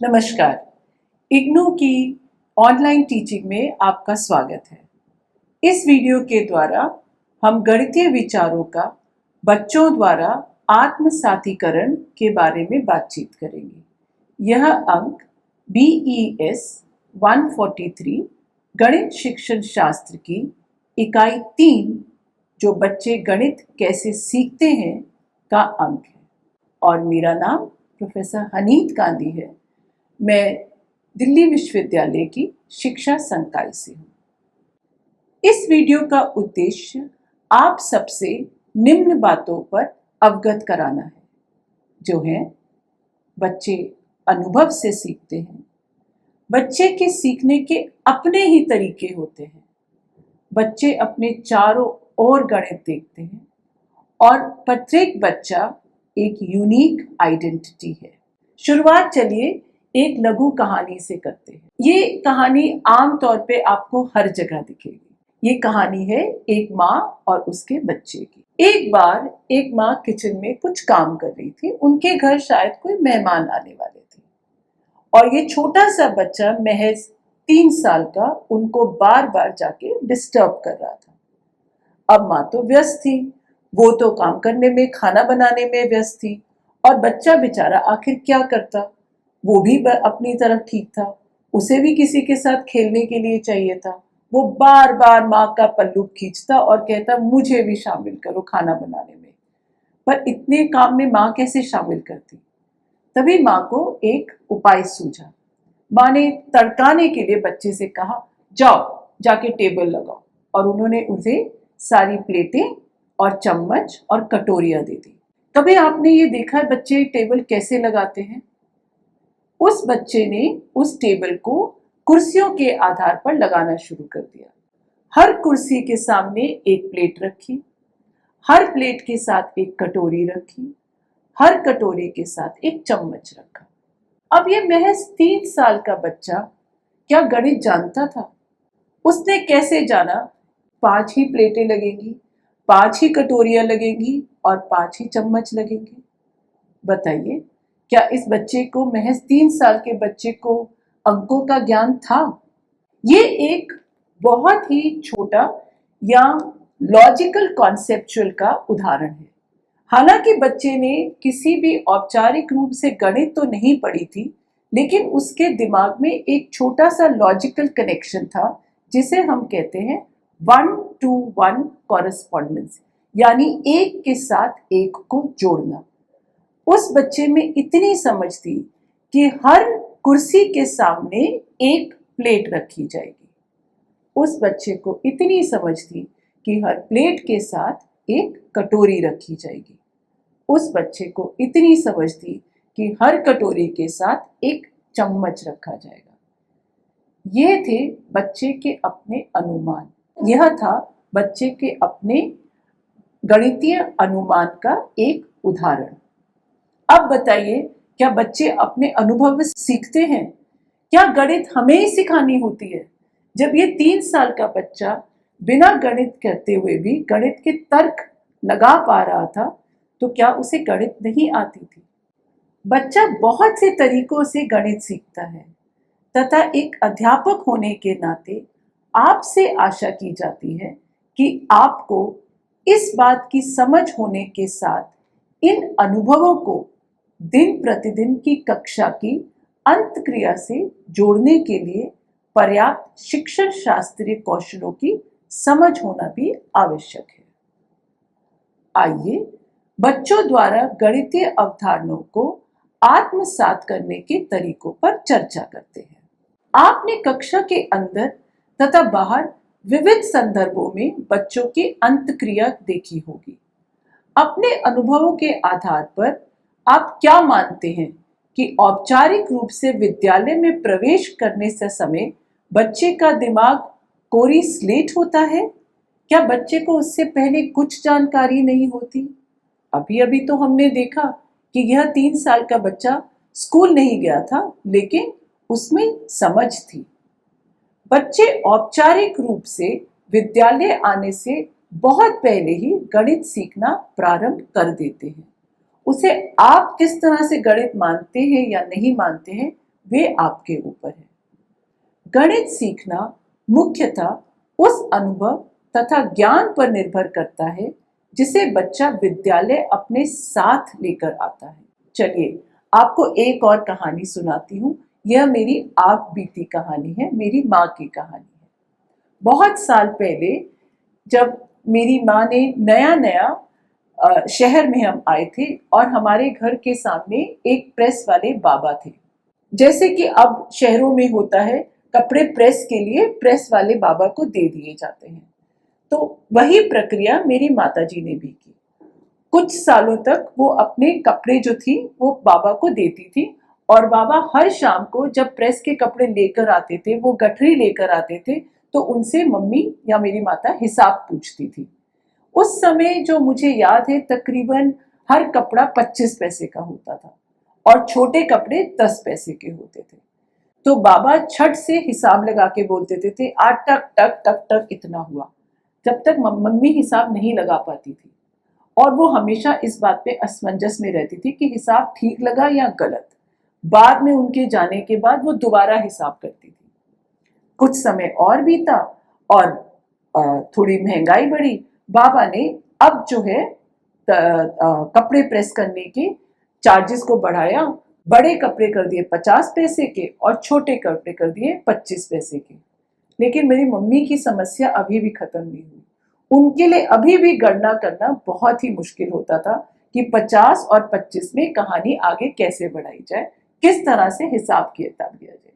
नमस्कार। इग्नू की online teaching में आपका स्वागत है। इस वीडियो के द्वारा हम गणितीय विचारों का बच्चों द्वारा आत्मसातीकरण के बारे में बातचीत करेंगे। यह अंक BES 143 गणित शिक्षण शास्त्र की इकाई 3 जो बच्चे गणित कैसे सीखते हैं का अंक है और मेरा नाम प्रोफेसर हनीत गांधी है। मैं दिल्ली विश्वविद्यालय की शिक्षा संकाय से हूँ। इस वीडियो का उद्देश्य आप सबसे निम्न बातों पर अवगत कराना है, जो है बच्चे अनुभव से सीखते हैं, बच्चे के सीखने के अपने ही तरीके होते हैं, बच्चे अपने चारों ओर गणित देखते हैं और प्रत्येक बच्चा एक यूनिक आइडेंटिटी है। शुरुआत चलिए एक लघु कहानी से करते हैं। ये कहानी आमतौर पे आपको हर जगह दिखेगी। ये कहानी है एक माँ और उसके बच्चे की। एक बार एक माँ किचन में कुछ काम कर रही थी। उनके घर शायद कोई मेहमान आने वाले थे और ये छोटा सा बच्चा महज 3 साल का उनको बार बार जाके डिस्टर्ब कर रहा था। अब माँ तो व्यस्त थी, वो तो काम करने में, खाना बनाने में व्यस्त थी और बच्चा बेचारा आखिर क्या करता। वो भी अपनी तरफ ठीक था, उसे भी किसी के साथ खेलने के लिए चाहिए था। वो बार बार माँ का पल्लू खींचता और कहता मुझे भी शामिल करो खाना बनाने में। पर इतने काम में माँ कैसे शामिल करती। तभी माँ को एक उपाय सूझा। माँ ने तड़काने के लिए बच्चे से कहा, जाओ जाके टेबल लगाओ, और उन्होंने उसे सारी प्लेटें और चम्मच और कटोरियां दे दी। कभी आपने ये देखा है बच्चे टेबल कैसे लगाते हैं? उस बच्चे ने उस टेबल को कुर्सियों के आधार पर लगाना शुरू कर दिया। हर कुर्सी के सामने एक प्लेट रखी, हर प्लेट के साथ एक कटोरी रखी, हर कटोरी के साथ एक चम्मच रखा। अब ये महज 3 साल का बच्चा क्या गणित जानता था? उसने कैसे जाना 5 ही प्लेटें लगेंगी, 5 ही कटोरियां लगेंगी और 5 ही चम्मच लगेंगे? बताइए, क्या इस बच्चे को, महज 3 साल के बच्चे को, अंकों का ज्ञान था? ये एक बहुत ही छोटा या लॉजिकल कॉन्सेप्चुअल का उदाहरण है। हालांकि बच्चे ने किसी भी औपचारिक रूप से गणित तो नहीं पढ़ी थी, लेकिन उसके दिमाग में एक छोटा सा लॉजिकल कनेक्शन था जिसे हम कहते हैं 1-to-1 कॉरेस्पॉन्डेंस, यानी एक के साथ एक को जोड़ना। उस बच्चे में इतनी समझ थी कि हर कुर्सी के सामने एक प्लेट रखी जाएगी। उस बच्चे को इतनी समझ थी कि हर प्लेट के साथ एक कटोरी रखी जाएगी। उस बच्चे को इतनी समझ थी कि हर कटोरी के साथ एक चम्मच रखा जाएगा। ये थे बच्चे के अपने अनुमान। यह था बच्चे के अपने गणितीय अनुमान का एक उदाहरण। अब बताइए, क्या बच्चे अपने अनुभव से सीखते हैं? क्या गणित हमें ही सिखानी होती है? जब ये 3 साल का बच्चा बिना गणित करते हुए भी गणित के तर्क लगा पा रहा था, तो क्या उसे गणित नहीं आती थी? बच्चा बहुत से तरीकों से गणित सीखता है तथा एक अध्यापक होने के नाते आपसे आशा की जाती है कि आपको इस बात की समझ होने के साथ इन अनुभवों को दिन प्रतिदिन की कक्षा की अंत क्रिया से जोड़ने के लिए पर्याप्त शिक्षण शास्त्रीय कौशलों की समझ होना भी आवश्यक है। आइए बच्चों द्वारा गणितीय अवधारणाओं को आत्मसात करने के तरीकों पर चर्चा करते हैं। आपने कक्षा के अंदर तथा बाहर विविध संदर्भों में बच्चों की अंतक्रिया देखी होगी। अपने अनुभवों के आधार पर आप क्या मानते हैं कि औपचारिक रूप से विद्यालय में प्रवेश करने से समय बच्चे का दिमाग कोरी स्लेट होता है? क्या बच्चे को उससे पहले कुछ जानकारी नहीं होती? अभी अभी तो हमने देखा कि यह 3 साल का बच्चा स्कूल नहीं गया था, लेकिन उसमें समझ थी। बच्चे औपचारिक रूप से विद्यालय आने से बहुत पहले ही गणित सीखना प्रारंभ कर देते हैं। उसे आप किस तरह से गणित मानते हैं या नहीं मानते हैं, वे आपके ऊपर है। गणित सीखना मुख्यतः उस अनुभव तथा ज्ञान पर निर्भर करता है जिसे बच्चा विद्यालय अपने साथ लेकर आता है। चलिए आपको एक और कहानी सुनाती हूँ। यह मेरी आप बीती कहानी है, मेरी माँ की कहानी है। बहुत साल पहले जब मेरी माँ ने नया नया शहर में हम आए थे और हमारे घर के सामने एक प्रेस वाले बाबा थे। जैसे कि अब शहरों में होता है, कपड़े प्रेस के लिए प्रेस वाले बाबा को दे दिए जाते हैं। तो वही प्रक्रिया मेरी माताजी ने भी की। कुछ सालों तक वो अपने कपड़े जो थी वो बाबा को देती थी और बाबा हर शाम को जब प्रेस के कपड़े लेकर आते थे, वो गठरी लेकर आते थे, तो उनसे मम्मी या मेरी माता हिसाब पूछती थी। उस समय जो मुझे याद है तकरीबन हर कपड़ा 25 पैसे का होता था और छोटे कपड़े 10 पैसे के होते थे। तो बाबा छट से हिसाब लगा के बोल देते थे, आठ टक टक टक टक इतना हुआ। जब तक मम्मी हिसाब नहीं लगा पाती थी और वो हमेशा इस बात पे असमंजस में रहती थी कि हिसाब ठीक लगा या गलत। बाद में उनके जाने के बाद वो दोबारा हिसाब करती थी। कुछ समय और बीता और थोड़ी महंगाई बढ़ी। बाबा ने अब जो है कपड़े प्रेस करने के चार्जेस को बढ़ाया। बड़े कपड़े कर दिए 50 पैसे के और छोटे कपड़े कर दिए 25 पैसे के। लेकिन मेरी मम्मी की समस्या अभी भी खत्म नहीं हुई। उनके लिए अभी भी गणना करना बहुत ही मुश्किल होता था कि 50 और 25 में कहानी आगे कैसे बढ़ाई जाए, किस तरह से हिसाब किताब लिया जाए।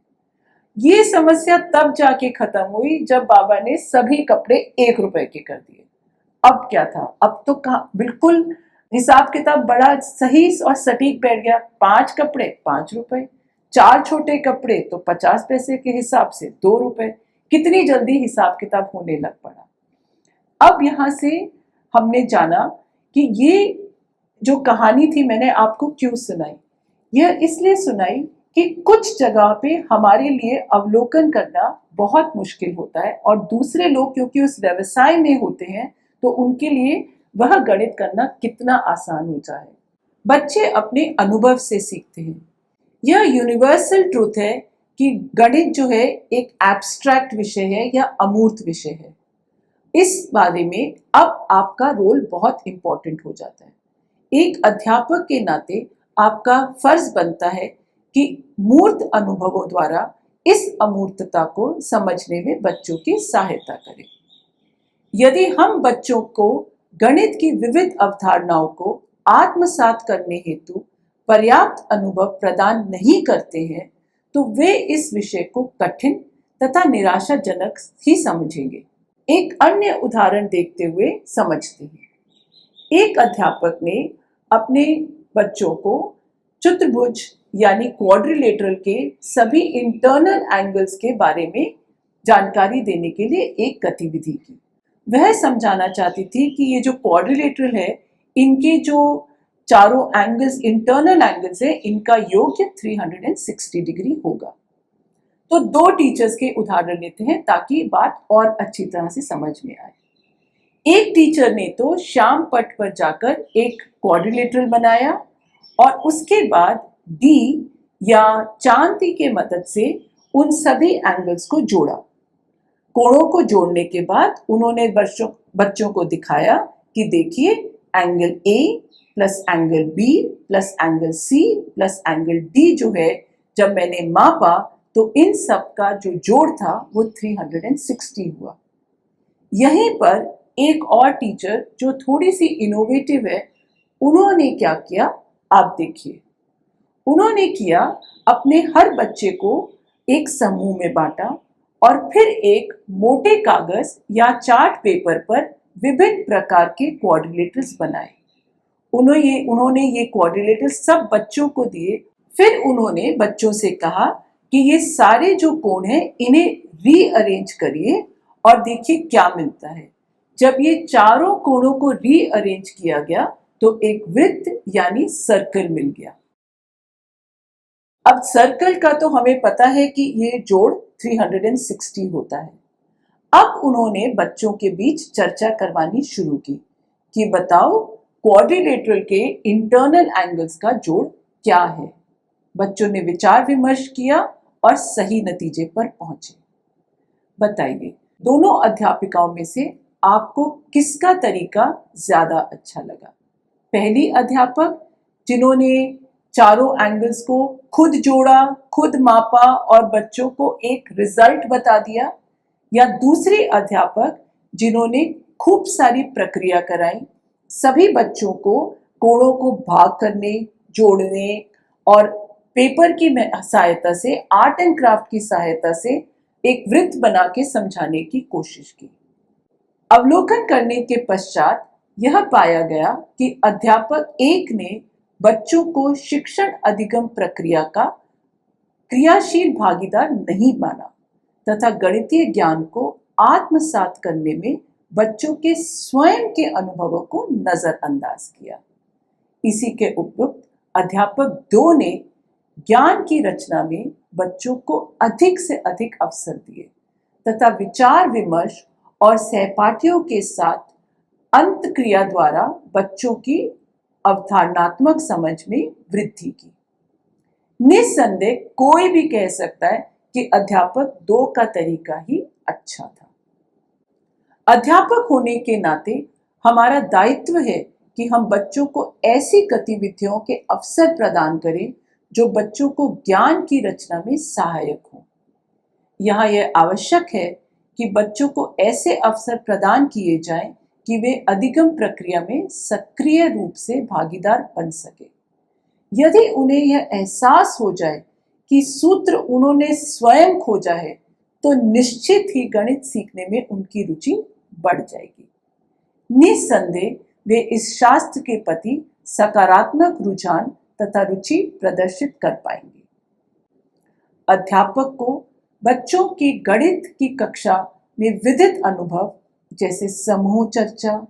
ये समस्या तब जाके खत्म हुई जब बाबा ने सभी कपड़े 1 रुपए के कर दिए। अब क्या था, अब तो बिल्कुल हिसाब किताब बड़ा सही और सटीक बैठ गया। 5 कपड़े 5 रुपए, 4 छोटे कपड़े तो 50 पैसे के हिसाब से 2 रुपए। कितनी जल्दी हिसाब किताब होने लग पड़ा। अब यहाँ से हमने जाना कि ये जो कहानी थी मैंने आपको क्यों सुनाई। यह इसलिए सुनाई कि कुछ जगह पे हमारे लिए अवलोकन करना बहुत मुश्किल होता है और दूसरे लोग क्योंकि उस व्यवसाय में होते हैं तो उनके लिए वह गणित करना कितना आसान होता है। बच्चे अपने अनुभव से सीखते हैं। यह यूनिवर्सल ट्रूथ है कि गणित जो है एक एब्स्ट्रैक्ट विषय है या अमूर्त विषय है। इस बारे में अब आपका रोल बहुत इंपॉर्टेंट हो जाता है। एक अध्यापक के नाते आपका फर्ज बनता है कि मूर्त अनुभवों द्वारा इस अमूर्तता को समझने में बच्चों की सहायता करें। यदि हम बच्चों को गणित की विविध अवधारणाओं को आत्मसात करने हेतु पर्याप्त अनुभव प्रदान नहीं करते हैं तो वे इस विषय को कठिन तथा निराशाजनक ही समझेंगे। एक अन्य उदाहरण देखते हुए समझते हैं। एक अध्यापक ने अपने बच्चों को चतुर्भुज यानी क्वाड्रिलेटरल के सभी इंटरनल एंगल्स के बारे में जानकारी देने के लिए एक गतिविधि की। वह समझाना चाहती थी कि ये जो क्वाड्रिलेटरल है, इनके जो चारों एंगल्स इंटरनल एंगल्स है, इनका योग 360 डिग्री होगा। तो 2 टीचर्स के उदाहरण लेते हैं ताकि बात और अच्छी तरह से समझ में आए। एक टीचर ने तो श्याम पट पर जाकर एक क्वाड्रिलेटरल बनाया और उसके बाद डी या चांदी के मदद से उन सभी एंगल्स को जोड़ा। कोणों को जोड़ने के बाद उन्होंने बच्चों को दिखाया कि देखिए angle A plus angle B plus angle C plus angle D जो है, जब मैंने मापा तो इन सब का जो जोड़ था वो 360 हुआ। यहीं पर एक और टीचर जो थोड़ी सी इनोवेटिव है, उन्होंने क्या किया आप देखिए। उन्होंने किया, अपने हर बच्चे को एक समूह में बांटा और फिर एक मोटे कागज या चार्ट पेपर पर विभिन्न प्रकार के क्वाड्रिलेटरल्स बनाए। उन्होंने ये क्वाड्रिलेटरल्स सब बच्चों को दिए। फिर उन्होंने बच्चों से कहा कि ये सारे जो कोण हैं इन्हें रीअरेंज करिए और देखिए क्या मिलता है। जब ये चारों कोणों को रीअरेंज किया गया तो एक वृत्त यानी सर्कल मिल गया। अब सर्कल का तो हमें पता है कि ये जोड़ 360 होता है। अब उन्होंने बच्चों के बीच चर्चा करवानी शुरू की कि बताओ क्वाड्रिलेटरल के इंटरनल एंगल्स का जोड़ क्या है। बच्चों ने विचार विमर्श किया और सही नतीजे पर पहुंचे। बताइए, दोनों अध्यापिकाओं में से आपको किसका तरीका ज्यादा अच्छा लगा? पहली अध्यापक जिन्होंने चारों एंगल्स को खुद जोड़ा, खुद मापा और बच्चों को एक रिजल्ट बता दिया, या दूसरी अध्यापक जिन्होंने खूब सारी प्रक्रिया कराई, सभी बच्चों को कोड़ों को भाग करने, जोड़ने और पेपर की सहायता से, आर्ट एंड क्राफ्ट की सहायता से एक वृत्त बना के समझाने की कोशिश की। अवलोकन करने के पश्चात यह पाया गया कि अध्यापक एक ने बच्चों को शिक्षण अधिगम प्रक्रिया का क्रियाशील भागीदार नहीं माना तथा गणितीय ज्ञान को आत्मसात करने में बच्चों के स्वयं के अनुभवों को नजरअंदाज किया। इसी के उपयुक्त अध्यापक 2 ने ज्ञान की रचना में बच्चों को अधिक से अधिक अवसर दिए तथा विचार विमर्श और सहपाठियों के साथ अंत क्रिया द्वारा बच्चों की अवधारणात्मक समझ में वृद्धि की। निस्संदेह कोई भी कह सकता है कि अध्यापक 2 का तरीका ही अच्छा था। अध्यापक होने के नाते हमारा दायित्व है कि हम बच्चों को ऐसी गतिविधियों के अवसर प्रदान करें जो बच्चों को ज्ञान की रचना में सहायक हो। यहाँ यह आवश्यक है कि बच्चों को ऐसे अवसर प्रदान किए जाएं कि वे अधिगम प्रक्रिया में सक्रिय रूप से भागीदार बन सके। यदि उन्हें यह एहसास हो जाए कि सूत्र उन्होंने स्वयं खोजा है, तो निश्चित ही गणित सीखने में उनकी रुचि बढ़ जाएगी। निस्संदेह वे इस शास्त्र के प्रति सकारात्मक रुझान तथा रुचि प्रदर्शित कर पाएंगे। अध्यापक को बच्चों की गणित की कक्षा में विविध अनुभव जैसे समूह चर्चा,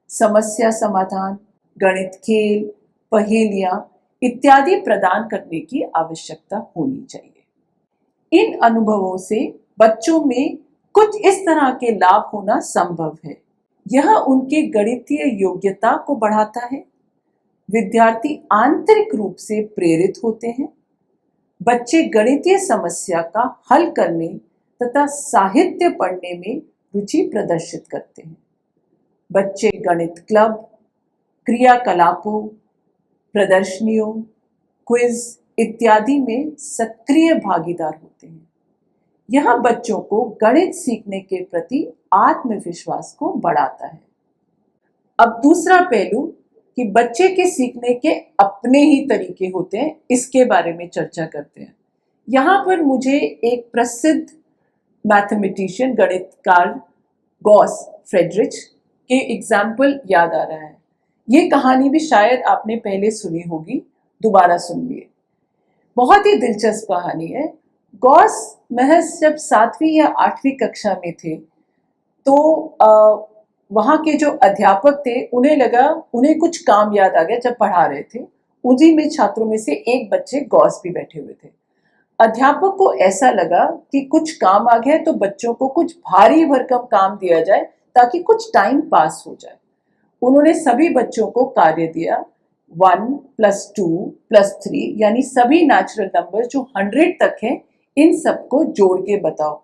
समस्या समाधान, गणित खेल, पहेलियां इत्यादि प्रदान करने की आवश्यकता होनी चाहिए। इन अनुभवों से बच्चों में कुछ इस तरह के लाभ होना संभव है। यह उनके गणितीय योग्यता को बढ़ाता है, विद्यार्थी आंतरिक रूप से प्रेरित होते हैं, बच्चे गणितीय समस्या का हल करने तथा साहित्य पढ़ने में रुचि प्रदर्शित करते हैं। बच्चे गणित क्लब, क्रियाकलापों, प्रदर्शनियों, क्विज इत्यादि में सक्रिय भागीदार होते हैं। यह बच्चों को गणित सीखने के प्रति आत्मविश्वास को बढ़ाता है। अब दूसरा पहलू कि बच्चे के सीखने के अपने ही तरीके होते हैं, इसके बारे में चर्चा करते हैं। यहाँ पर मुझे एक प्रसिद्ध मैथमेटिशियन गणितकार गॉस फ्रेडरिच के एग्जाम्पल याद आ रहा है। ये कहानी भी शायद आपने पहले सुनी होगी, दोबारा सुनिए। बहुत ही दिलचस्प कहानी है। गॉस महज जब 7वीं या 8वीं कक्षा में थे तो वहाँ के जो अध्यापक थे उन्हें कुछ काम याद आ गया जब पढ़ा रहे थे। उन्हीं में छात्रों में से एक बच्चे गॉस भी बैठे हुए थे। अध्यापक को ऐसा लगा कि कुछ काम आ गया तो बच्चों को कुछ भारी भरकम काम दिया जाए ताकि कुछ टाइम पास हो जाए। उन्होंने सभी बच्चों को कार्य दिया, 1 + 2 + 3 यानी सभी नेचुरल नंबर जो 100 तक हैं, इन सबको जोड़ के बताओ।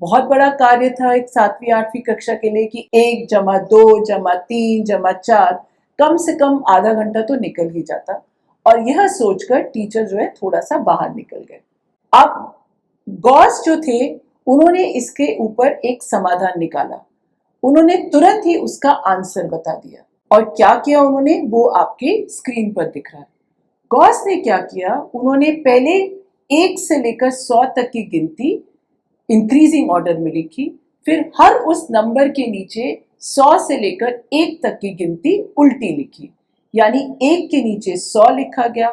बहुत बड़ा कार्य था एक 7वीं 8वीं कक्षा के लिए कि 1 + 2 + 3 + 4 कम से कम आधा घंटा तो निकल ही जाता। और यह सोचकर टीचर जो है थोड़ा सा बाहर निकल गए। अब गॉस जो थे उन्होंने इसके ऊपर एक समाधान निकाला। उन्होंने तुरंत ही उसका आंसर बता दिया। और क्या किया उन्होंने, वो आपके स्क्रीन पर दिख रहा है। गॉस ने क्या किया, उन्होंने पहले 1 से लेकर 100 तक की गिनती इंक्रीजिंग ऑर्डर में लिखी, फिर हर उस नंबर के नीचे 100 से लेकर 1 तक की गिनती उल्टी लिखी। यानी 1 के नीचे 100 लिखा गया,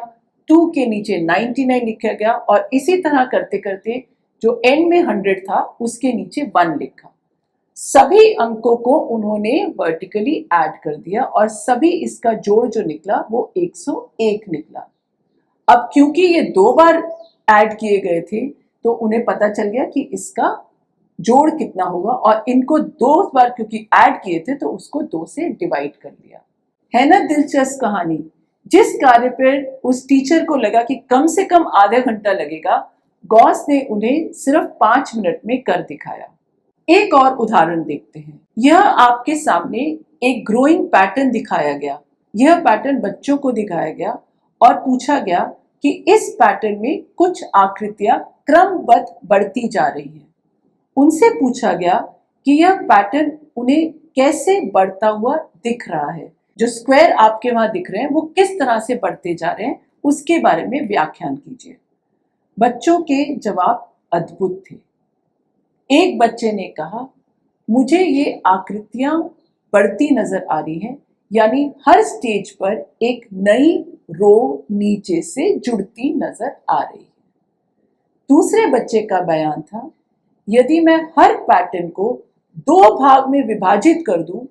2 के नीचे 99 लिखा गया और इसी तरह करते करते जो एंड में 100 था उसके नीचे 1 लिखा। सभी अंकों को उन्होंने वर्टिकली ऐड कर दिया और सभी इसका जोड़ जो निकला वो 101 निकला। अब क्योंकि ये 2 बार ऐड किए गए थे तो उन्हें पता चल गया कि इसका जोड़ कितना होगा और इनको 2 बार क्योंकि ऐड किए थे तो उसको 2 से डिवाइड कर दिया। है ना दिलचस्प कहानी। जिस कार्य पर उस टीचर को लगा कि कम से कम आधा घंटा लगेगा, गॉस ने उन्हें सिर्फ 5 मिनट में कर दिखाया। एक और उदाहरण देखते हैं। यह आपके सामने एक ग्रोइंग पैटर्न दिखाया गया। यह पैटर्न बच्चों को दिखाया गया और पूछा गया कि इस पैटर्न में कुछ आकृतियां क्रमबद्ध बढ़ती जा रही हैं। उनसे पूछा गया कि यह पैटर्न उन्हें कैसे बढ़ता हुआ दिख रहा है। जो स्क्वायर आपके वहां दिख रहे हैं वो किस तरह से बढ़ते जा रहे हैं, उसके बारे में व्याख्यान कीजिए। बच्चों के जवाब अद्भुत थे। एक बच्चे ने कहा, मुझे ये आकृतियां बढ़ती नजर आ रही हैं, यानी हर स्टेज पर एक नई रो नीचे से जुड़ती नजर आ रही है। दूसरे बच्चे का बयान था, यदि मैं हर पैटर्न को 2 भाग में विभाजित कर दूं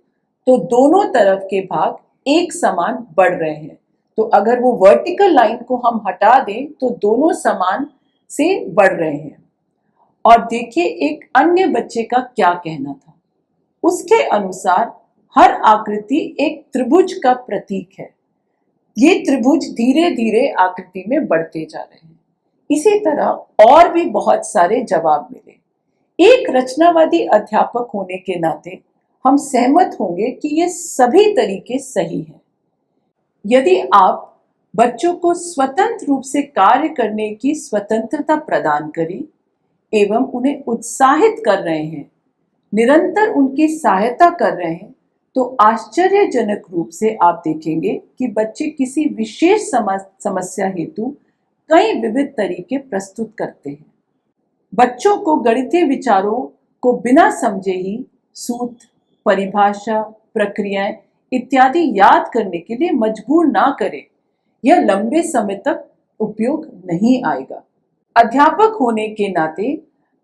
तो दोनों तरफ के भाग एक समान बढ़ रहे हैं। तो अगर वो वर्टिकल लाइन को हम हटा दें तो दोनों समान से बढ़ रहे हैं। और देखिए एक अन्य बच्चे का क्या कहना था। उसके अनुसार हर आकृति एक त्रिभुज का प्रतीक है। ये त्रिभुज धीरे धीरे आकृति में बढ़ते जा रहे हैं। इसी तरह और भी बहुत सारे जवाब मिले। एक रचनावादी अध्यापक होने के नाते हम सहमत होंगे कि ये सभी तरीके सही हैं। यदि आप बच्चों को स्वतंत्र रूप से कार्य करने की स्वतंत्रता प्रदान करें एवं उन्हें उत्साहित कर रहे हैं, निरंतर उनकी सहायता कर रहे हैं, तो आश्चर्यजनक रूप से आप देखेंगे कि बच्चे किसी विशेष समस्या हेतु कई विविध तरीके प्रस्तुत करते हैं। बच्चों को गणितीय विचारों को बिना समझे ही सूत्र, परिभाषा, प्रक्रियाएं इत्यादि याद करने के लिए मजबूर ना करें। यह लंबे समय तक उपयोग नहीं आएगा। अध्यापक होने के नाते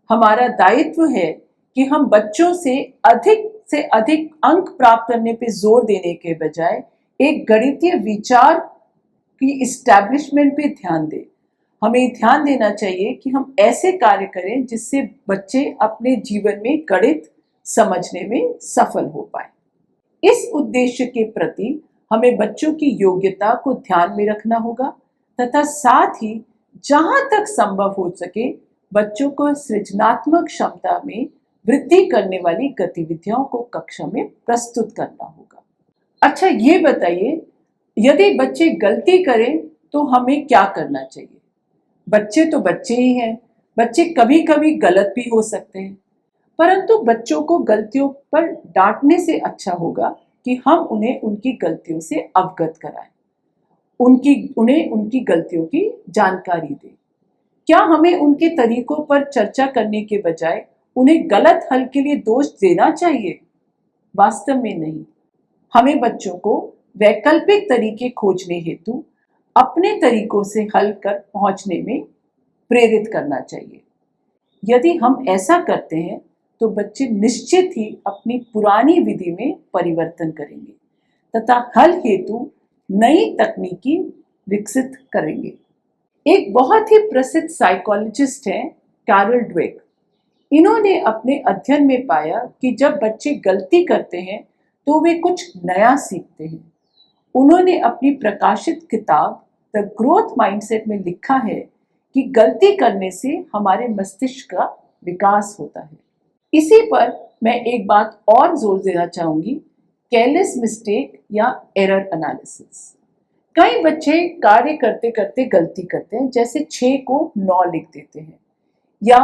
हमारा दायित्व है कि हम बच्चों से अधिक अंक प्राप्त करने पर जोर देने के बजाय एक गणितीय विचार की इस्टेब्लिशमेंट पे ध्यान दें। हमें ध्यान देना चाहिए कि हम ऐसे कार्य करें जिससे बच्चे अपने जीवन में गणित समझने में सफल हो पाए। इस उद्देश्य के प्रति हमें बच्चों की योग्यता को ध्यान में रखना होगा तथा साथ ही जहां तक संभव हो सके बच्चों को सृजनात्मक क्षमता में वृद्धि करने वाली गतिविधियों को कक्षा में प्रस्तुत करना होगा। अच्छा, ये बताइए, यदि बच्चे गलती करें तो हमें क्या करना चाहिए? बच्चे तो बच्चे ही हैं। बच्चे कभी कभी गलत भी हो सकते हैं, परंतु बच्चों को गलतियों पर डांटने से अच्छा होगा कि हम उन्हें उनकी गलतियों से अवगत कराएं, उन्हें उनकी गलतियों की जानकारी दें। क्या हमें उनके तरीकों पर चर्चा करने के बजाय उन्हें गलत हल के लिए दोष देना चाहिए? वास्तव में नहीं। हमें बच्चों को वैकल्पिक तरीके खोजने हेतु अपने तरीकों से हल कर पहुंचने में प्रेरित करना चाहिए। यदि हम ऐसा करते हैं तो बच्चे निश्चित ही अपनी पुरानी विधि में परिवर्तन करेंगे तथा हल हेतु नई तकनीकी विकसित करेंगे। एक बहुत ही प्रसिद्ध साइकोलॉजिस्ट हैं कैरल ड्वेक। इन्होंने अपने अध्ययन में पाया कि जब बच्चे गलती करते हैं तो वे कुछ नया सीखते हैं। उन्होंने अपनी प्रकाशित किताब द ग्रोथ माइंडसेट में लिखा है कि गलती करने से हमारे मस्तिष्क का विकास होता है। इसी पर मैं एक बात और जोर देना चाहूंगी, केयरलेस मिस्टेक या एरर एनालिसिस। कई बच्चे कार्य करते करते गलती करते हैं, जैसे 6 को 9 लिख देते हैं या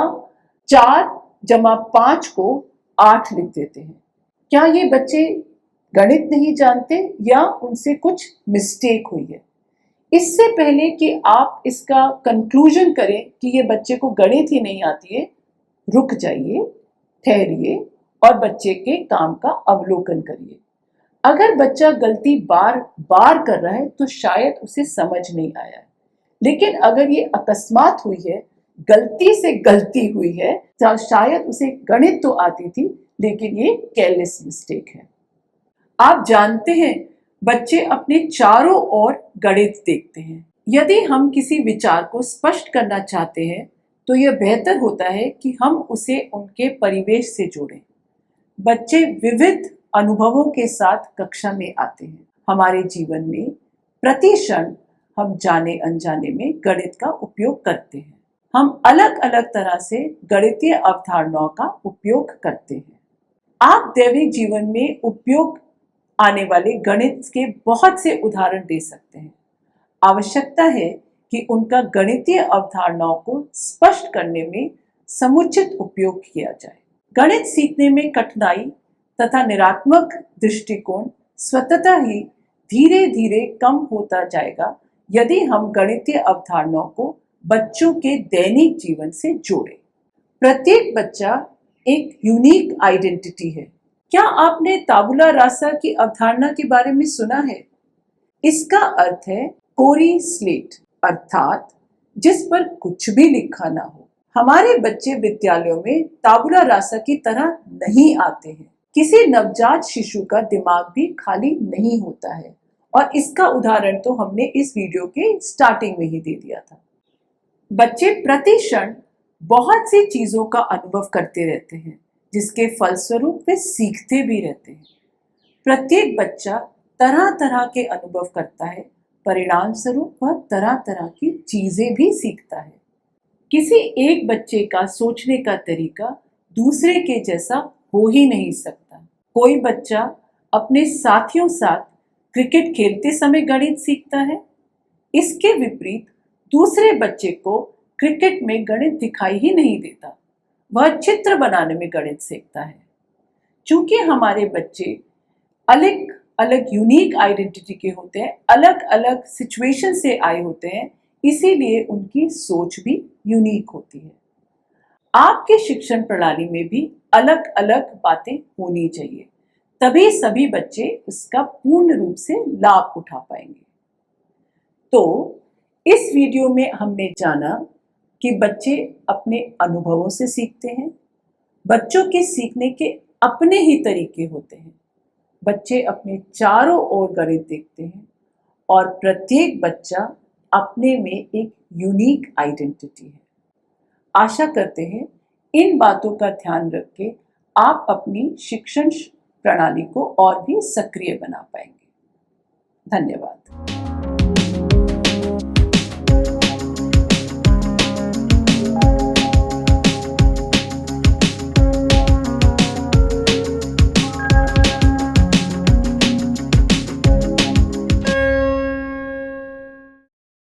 4+5 को 8 लिख देते हैं। क्या ये बच्चे गणित नहीं जानते या उनसे कुछ मिस्टेक हुई है? इससे पहले कि आप इसका कंक्लूजन करें कि ये बच्चे को गणित ही नहीं आती है, रुक जाइए, ठहरिए और बच्चे के काम का अवलोकन करिए। अगर बच्चा गलती बार बार कर रहा है तो शायद उसे समझ नहीं आया है, लेकिन अगर ये अकस्मात हुई है, गलती से गलती हुई है, तो शायद उसे गणित तो आती थी लेकिन ये केयरलेस मिस्टेक है। आप जानते हैं, बच्चे अपने चारों ओर गणित देखते हैं। यदि हम किसी विचार को स्पष्ट करना चाहते हैं तो यह बेहतर होता है कि हम उसे उनके परिवेश से जोड़ें। बच्चे विविध अनुभवों के साथ कक्षा में आते हैं। हमारे जीवन में प्रति क्षण हम जाने अनजाने में गणित का उपयोग करते हैं। हम अलग अलग तरह से गणितीय अवधारणाओं का उपयोग करते हैं। आप दैनिक जीवन में उपयोग आने वाले गणित के बहुत से उदाहरण दे सकते हैं। आवश्यकता है कि उनका गणितीय अवधारणाओं को स्पष्ट करने में समुचित उपयोग किया जाए। गणित सीखने में कठिनाई तथा निरात्मक दृष्टिकोण स्वतः ही धीरे धीरे कम होता जाएगा यदि हम गणितीय अवधारणाओं को बच्चों के दैनिक जीवन से जोड़ें। प्रत्येक बच्चा एक यूनिक आइडेंटिटी है। क्या आपने ताबुला रासा की अवधारणा के बारे में सुना है? इसका अर्थ है कोरी स्लेट, अर्थात जिस पर कुछ भी लिखा ना हो। हमारे बच्चे विद्यालयों में ताबुला रासा की तरह नहीं आते हैं। किसी नवजात शिशु का दिमाग भी खाली नहीं होता है, और इसका उदाहरण तो हमने इस वीडियो के स्टार्टिंग में ही दे दिया था। बच्चे प्रति क्षण बहुत सी चीजों का अनुभव करते रहते हैं, जिसके फलस्वरूप वे सीखते भी रहते हैं। प्रत्येक बच्चा तरह तरह के अनुभव करता है, परिणाम स्वरूप वह तरह तरह की चीजें भी सीखता है। किसी एक बच्चे का सोचने का तरीका दूसरे के जैसा हो ही नहीं सकता। कोई बच्चा अपने साथियों साथ क्रिकेट खेलते समय गणित सीखता है। इसके विपरीत दूसरे बच्चे को क्रिकेट में गणित दिखाई ही नहीं देता, वह चित्र बनाने में गणित सीखता है। चूंकि हमारे बच्चे अलग अलग यूनिक आइडेंटिटी के होते हैं, अलग अलग सिचुएशन से आए होते हैं, इसीलिए उनकी सोच भी यूनिक होती है। आपके शिक्षण प्रणाली में भी अलग अलग बातें होनी चाहिए, तभी सभी बच्चे इसका पूर्ण रूप से लाभ उठा पाएंगे। तो इस वीडियो में हमने जाना कि बच्चे अपने अनुभवों से सीखते हैं। बच्चों के सीखने के अपने ही तरीके होते हैं। बच्चे अपने चारों ओर गणित देखते हैं, और प्रत्येक बच्चा अपने में एक यूनिक आइडेंटिटी है। आशा करते हैं इन बातों का ध्यान रख के आप अपनी शिक्षण प्रणाली को और भी सक्रिय बना पाएंगे। धन्यवाद।